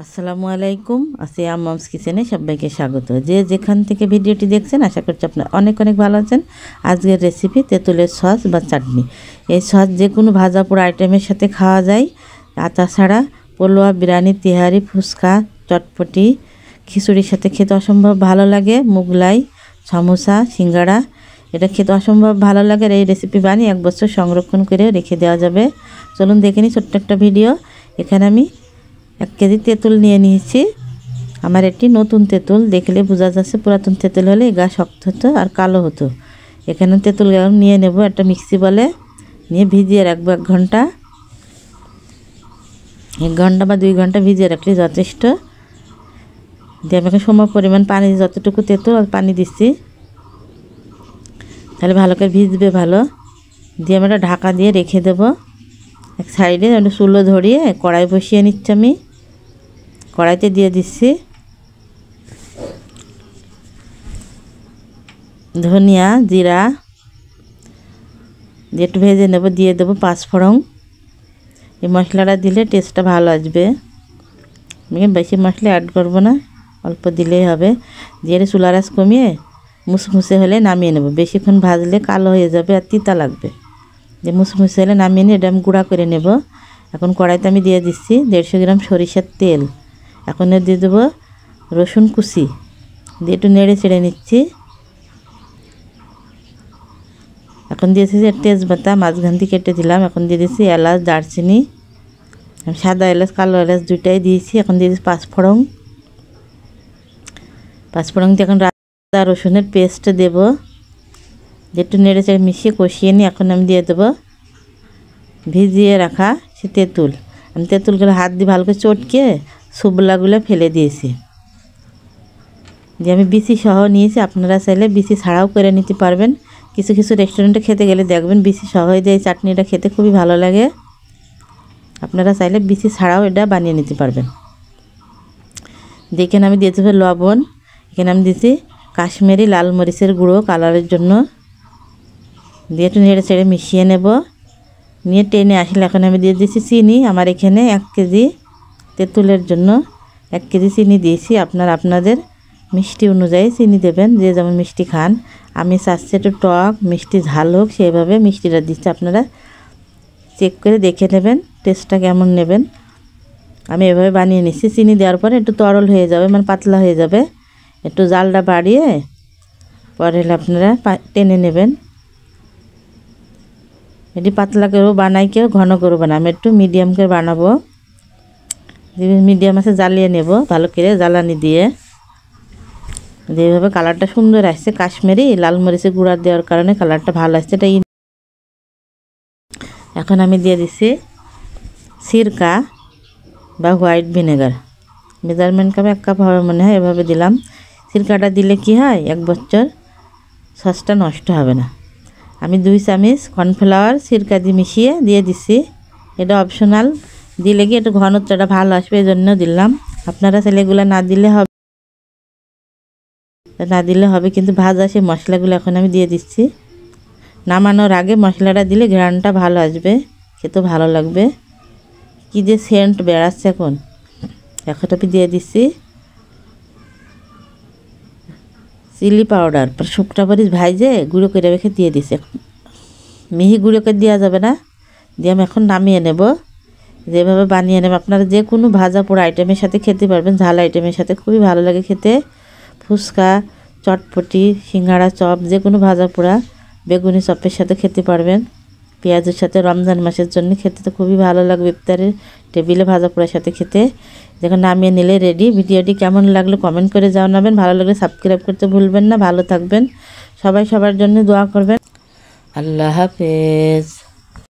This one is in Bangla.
আসসালামু আলাইকুম। আসিয়া মমস কিচেনে সবাইকে স্বাগত। যে যেখান থেকে ভিডিওটি দেখছেন আশা করছি আপনারা অনেক ভালো আছেন। আজকের রেসিপি তেঁতুলের সস বা চাটনি। এই সস যে কোনো ভাজা পোড়া আইটেমের সাথে খাওয়া যায়। তাছাড়া পোলোয়া, বিরিয়ানি, তিহারি, ফুচকা, চটপটি, খিচুড়ির সাথে খেতে অসম্ভব ভালো লাগে। মুগলাই, সমোসা, সিঙ্গাড়া এটা খেতে অসম্ভব ভালো লাগে। এই রেসিপি বানিয়ে 1 বছর সংরক্ষণ করে রেখে দেওয়া যাবে। চলুন দেখে নিই ছোট্ট একটা ভিডিও। এখানে আমি 1 কেজি তেঁতুল নিয়ে নিয়েছি। আমার একটি নতুন তেঁতুল, দেখলে বোঝা যাচ্ছে পুরাতন তেঁতুল হলে গা শক্ত হতো আর কালো হতো। এখানে তেঁতুল নিয়ে নেব একটা মিক্সি বলে, নিয়ে ভিজিয়ে রাখবো 1 ঘন্টা। 1 ঘন্টা বা 2 ঘন্টা ভিজিয়ে রাখলে যথেষ্ট। দিয়ে আমি সম পরিমাণ পানি, যতটুকু তেঁতুল আর পানি দিচ্ছি, তাহলে ভালো করে ভিজবে ভালো। দিয়ে আমি একটা ঢাকা দিয়ে রেখে দেবো এক সাইডে। চুলো ধরিয়ে কড়াই বসিয়ে নিচ্ছি। আমি কড়াইতে দিয়ে দিচ্ছি ধনিয়া, জিরা দিয়ে একটু ভেজে নেব। দিয়ে দেবো 5 ফোড়ন। এই মশলাটা দিলে টেস্টটা ভালো আসবে। আমি বেশি মশলা অ্যাড করব না, অল্প দিলেই হবে। দিয়ে চুলার আঁচ কমিয়ে মুসমুসে হলে নামিয়ে নেব। বেশিক্ষণ ভাজলে কালো হয়ে যাবে আর তিতা লাগবে। যে মুসমুসে হলে নামিয়ে নিয়ে এটা আমি গুঁড়া করে নেব। এখন কড়াইতে আমি দিয়ে দিচ্ছি 150 গ্রাম সরিষার তেল। এখন দিয়ে দেবো রসুন কুচি, দিয়ে একটু নেড়ে চেড়ে নিচ্ছি। এখন দিয়েছি যে তেজপাতা মাঝখান দিয়ে কেটে দিলাম। এখন দিয়ে দিচ্ছি এলাচ, দারচিনি, সাদা এলাচ, কালো এলাচ দুইটাই দিয়েছি। এখন দিয়ে দিচ্ছি 5 ফোড়ন। 5 ফোড়ন দিয়ে এখন আদা রসুনের পেস্ট দেব। দিয়ে একটু নেড়ে চেড়ে মিশিয়ে কষিয়ে নিয়ে এখন আমি দিয়ে দেবো ভিজিয়ে রাখা সে তেঁতুল। আমি তেঁতুলগুলো হাত দিয়ে ভালো করে চটকে শুবলাগুলো ফেলে দিয়েছি। যে আমি বিচি সহ নিয়েছি, আপনারা চাইলে বিচি ছাড়াও করে নিতে পারবেন। কিছু কিছু রেস্টুরেন্টে খেতে গেলে দেখবেন বিচি সহ দিয়ে এই চাটনিটা খেতে খুবই ভালো লাগে। আপনারা চাইলে বিচি ছাড়াও এটা বানিয়ে নিতে পারবেন। দেখেন আমি দিয়ে দেবো লবণ। এখানে আমি দিয়েছি কাশ্মীরি লাল মরিচের গুঁড়ো কালারের জন্য। দিয়ে একটু নেড়ে চেড়ে মিশিয়ে নেব। নিয়ে টেনে আসলে এখন আমি দিয়ে দিয়েছি চিনি। আমার এখানে 1 কেজি তেঁতুলের জন্য 1 কেজি চিনি দিয়েছি। আপনাদের মিষ্টি অনুযায়ী চিনি দেবেন, যে যেমন মিষ্টি খান। আমি চাচ্ছি একটু টক মিষ্টি ঝাল হোক, সেইভাবে মিষ্টিটা দিচ্ছি। আপনারা চেক করে দেখে নেবেন টেস্টটা কেমন নেবেন। আমি এভাবে বানিয়ে নিচ্ছি। চিনি দেওয়ার পরে একটু তরল হয়ে যাবে, মানে পাতলা হয়ে যাবে। একটু জালটা বাড়িয়ে পরে হলে আপনারা টেনে নেবেন। এটি পাতলা করেও বানাই, কেউ ঘন করে বানাই। আমি একটু মিডিয়াম করে বানাবো। মিডিয়াম আছে জ্বালিয়ে নেব ভালো করে জ্বালানি দিয়ে। যেভাবে কালারটা সুন্দর আসছে, কাশ্মীরি লাল মরিচের গুঁড়া দেওয়ার কারণে কালারটা ভালো আসছে। এটা এখন আমি দিয়ে দিচ্ছি সিরকা বা হোয়াইট ভিনেগার। মেজারমেন্ট কাপে 1 কাপ হবে মনে হয়, এভাবে দিলাম। সিরকাটা দিলে কি হয়, 1 বছর সসটা নষ্ট হবে না। আমি 2 চামচ কর্নফ্লাওয়ার সিরকা দিয়ে মিশিয়ে দিয়ে দিচ্ছি। এটা অপশনাল, দিলে কি একটু ঘনত্বটা ভালো আসবে, এই জন্য দিলাম। আপনারা ছেলেগুলো না দিলে হবে কিন্তু ভাজা সেই মশলাগুলো এখন আমি দিয়ে দিচ্ছি। নামানোর আগে মশলাটা দিলে ঘ্রাণটা ভালো আসবে, খেতে ভালো লাগবে। কি যে সেন্ট বেড়াচ্ছে এখন আমি দিয়ে দিচ্ছি চিলি পাউডার। শুকনো মরিচ ভাইজে গুঁড়ো করে রেখে দিয়ে দিচ্ছি। মিহি গুঁড়ো করে দেওয়া যাবে না। দিয়ে আমি এখন নামিয়ে নেব। যেভাবে বানিয়ে নেব, আপনারা যে কোনো ভাজা পোড়া আইটেমের সাথে খেতে পারবেন। ঝাল আইটেমের সাথে খুবই ভালো লাগে খেতে। ফুচকা, চটপটি, সিঙ্গাড়া, চপ, যে কোনো ভাজা পোড়া, বেগুনি চপের সাথে খেতে পারবেন। পেঁয়াজের সাথে রমজান মাসের জন্য খেতে তো খুবই ভালো লাগবে। ইফতারের টেবিলে ভাজা পোড়ার সাথে খেতে। যখন নামিয়ে নিলে রেডি। ভিডিওটি কেমন লাগলো কমেন্ট করে জানাবেন। ভালো লাগলে সাবস্ক্রাইব করতে ভুলবেন না। ভালো থাকবেন সবাই, সবার জন্য দোয়া করবেন। আল্লাহ হাফেজ।